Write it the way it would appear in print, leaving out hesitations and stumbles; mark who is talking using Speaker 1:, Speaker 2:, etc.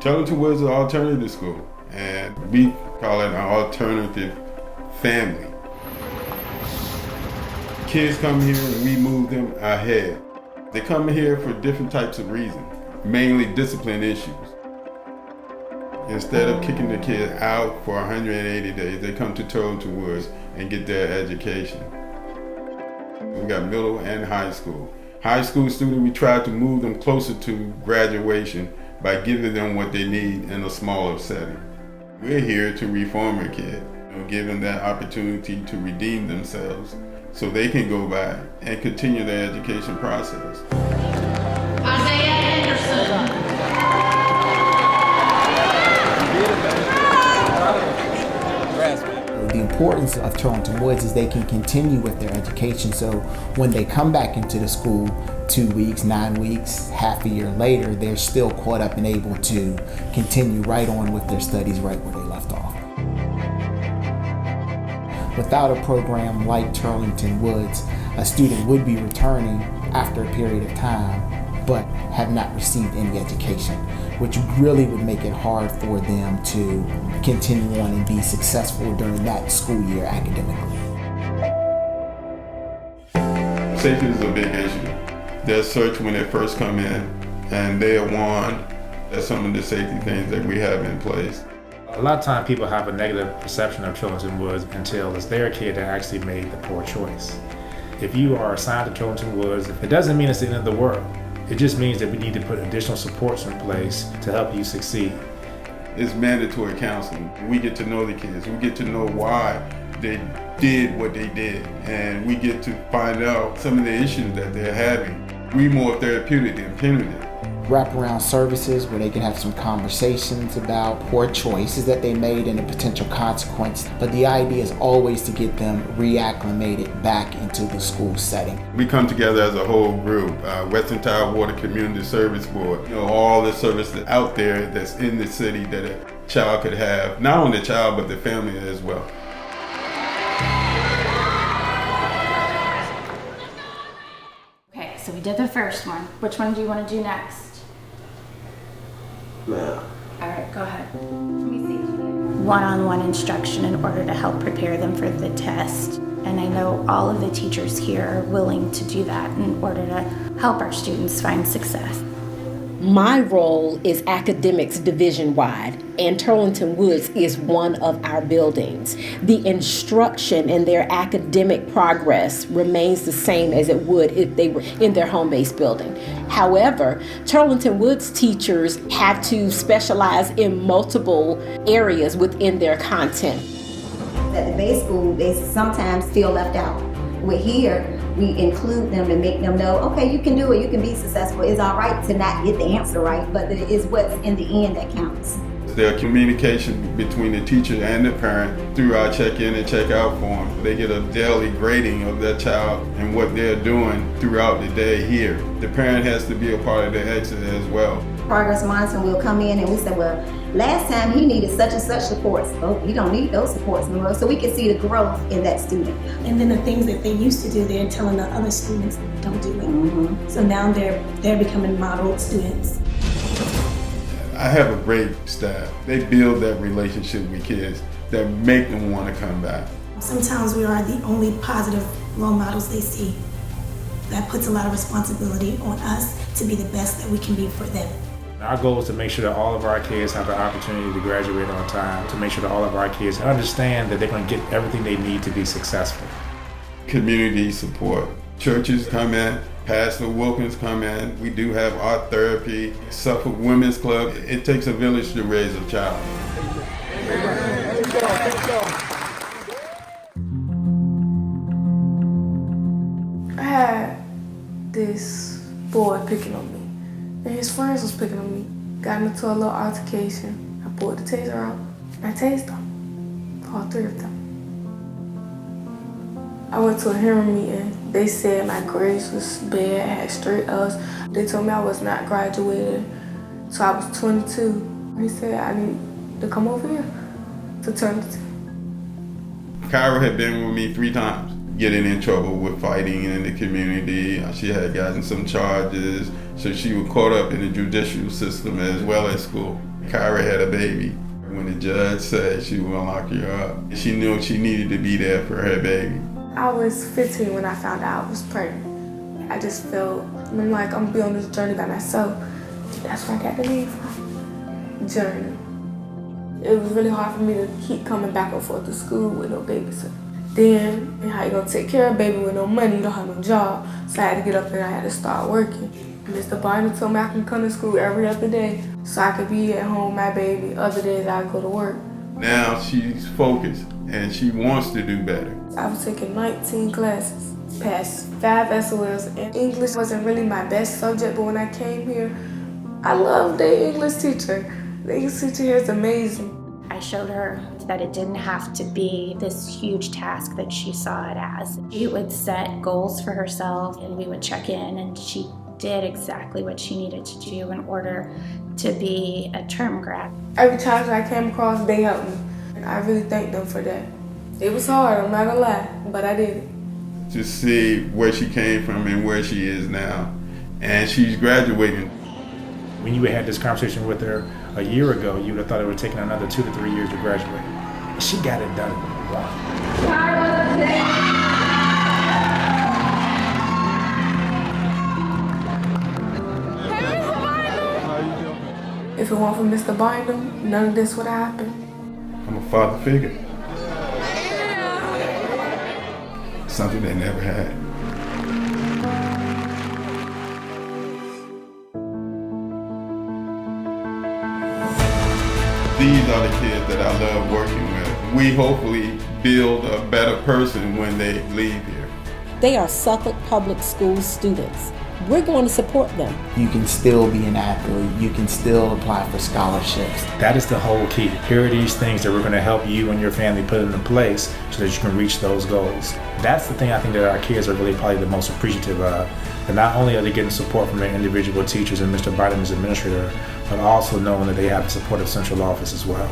Speaker 1: Turlington Woods is an alternative school, and we call it an alternative family. Kids come here and we move them ahead. They come here for different types of reasons, mainly discipline issues. Instead of kicking the kid out for 180 days, they come to Turlington Woods and get their education. We got middle and high school. High school students, we try to move them closer to graduation by giving them what they need in a smaller setting. We're here to reform a kid, give them that opportunity to redeem themselves so they can go back and continue their education process.
Speaker 2: The importance of Turlington Woods is they can continue with their education, so when they come back into the school 2 weeks, 9 weeks, half a year later, they're still caught up and able to continue right on with their studies right where they left off. Without a program like Turlington Woods, a student would be returning after a period of time but have not received any education, which really would make it hard for them to continue on and be successful during that school year academically.
Speaker 1: Safety is a big issue. They're searched when they first come in, and they are warned. That's some of the safety things that we have in place.
Speaker 3: A lot of times people have a negative perception of Turlington Woods until it's their kid that actually made the poor choice. If you are assigned to Turlington Woods, it doesn't mean it's the end of the world. It just means that we need to put additional supports in place to help you succeed.
Speaker 1: It's mandatory counseling. We get to know the kids. We get to know why they did what they did. And we get to find out some of the issues that they're having. We more therapeutic than punitive.
Speaker 2: Wraparound services where they can have some conversations about poor choices that they made and the potential consequence. But the idea is always to get them reacclimated back into the school setting.
Speaker 1: We come together as a whole group, Western Tidewater Community Service Board, all the services out there that's in the city that a child could have, not only the child, but the family as well.
Speaker 4: Okay, so we did the first one. Which one do you want to do next?
Speaker 5: Math.
Speaker 4: All right, go ahead. Let me see. One-on-one instruction in order to help prepare them for the test. And I know all of the teachers here are willing to do that in order to help our students find success.
Speaker 6: My role is academics division-wide, and Turlington Woods is one of our buildings. The instruction in their academic progress remains the same as it would if they were in their home-based building. However, Turlington Woods teachers have to specialize in multiple areas within their content.
Speaker 7: At the base school, they sometimes feel left out. We're here. We include them and make them know, okay, you can do it, you can be successful. It's all right to not get the answer right, but it is what's in the end that counts.
Speaker 1: There's communication between the teacher and the parent through our check-in and check-out form. They get a daily grading of their child and what they're doing throughout the day here. The parent has to be a part of the exit as well.
Speaker 7: Progress monitoring will come in and we say, well, last time he needed such and such supports. Oh, you don't need those supports anymore. So we can see the growth in that student.
Speaker 8: And then the things that they used to do, they're telling the other students don't do it. Mm-hmm. So now they're becoming model students.
Speaker 1: I have a great staff. They build that relationship with kids that make them want to come back.
Speaker 8: Sometimes we are the only positive role models they see. That puts a lot of responsibility on us to be the best that we can be for them.
Speaker 3: Our goal is to make sure that all of our kids have the opportunity to graduate on time, to make sure that all of our kids understand that they're going to get everything they need to be successful.
Speaker 1: Community support. Churches come in, Pastor Wilkins come in. We do have art therapy, Suffolk Women's Club. It takes a village to raise a child.
Speaker 9: I had this boy picking on me. And his friends was picking on me. Got into a little altercation. I pulled the taser out. I tased them. All three of them. I went to a hearing meeting. They said my grades was bad, I had straight L's. They told me I was not graduated, so I was 22. He said I need to come over here to Turlington.
Speaker 1: Kyra had been with me 3 times, getting in trouble with fighting in the community. She had gotten some charges, so she was caught up in the judicial system as well as school. Kyra had a baby. When the judge said she will lock you up, she knew she needed to be there for her baby.
Speaker 9: I was 15 when I found out I was pregnant. I just felt, I'm like, I'm gonna be on this journey by myself. That's where I got to leave from. Journey. It was really hard for me to keep coming back and forth to school with no babysitter. Then, and how you gonna take care of a baby with no money, you don't have no job. So I had to get up and I had to start working. Mr. Barney told me I can come to school every other day so I could be at home with my baby. Other days I go to work.
Speaker 1: Now she's focused and she wants to do better.
Speaker 9: I was taking 19 classes, passed 5 SOLs, and English wasn't really my best subject, but when I came here, I loved the English teacher. The English teacher here is amazing.
Speaker 4: I showed her that it didn't have to be this huge task that she saw it as. She would set goals for herself and we would check in, and she did exactly what she needed to do in order to be a term grad.
Speaker 9: Every challenge I came across, they helped me. And I really thank them for that. It was hard, I'm not gonna lie, but I did it.
Speaker 1: To see where she came from and where she is now. And she's graduating.
Speaker 3: When you had this conversation with her a year ago, you would have thought it would have taken another 2 to 3 years to graduate. She got it done in one.
Speaker 9: If it weren't for Mr. Bynum, none of this would have happened.
Speaker 1: I'm a father figure. Something they never had. These are the kids that I love working with. We hopefully build a better person when they leave here.
Speaker 6: They are Suffolk Public School students. We're going to support them.
Speaker 2: You can still be an athlete. You can still apply for scholarships.
Speaker 3: That is the whole key. Here are these things that we're going to help you and your family put into place so that you can reach those goals. That's the thing I think that our kids are really probably the most appreciative of. That not only are they getting support from their individual teachers and Mr. Biden's administrator, but also knowing that they have the support of central office as well.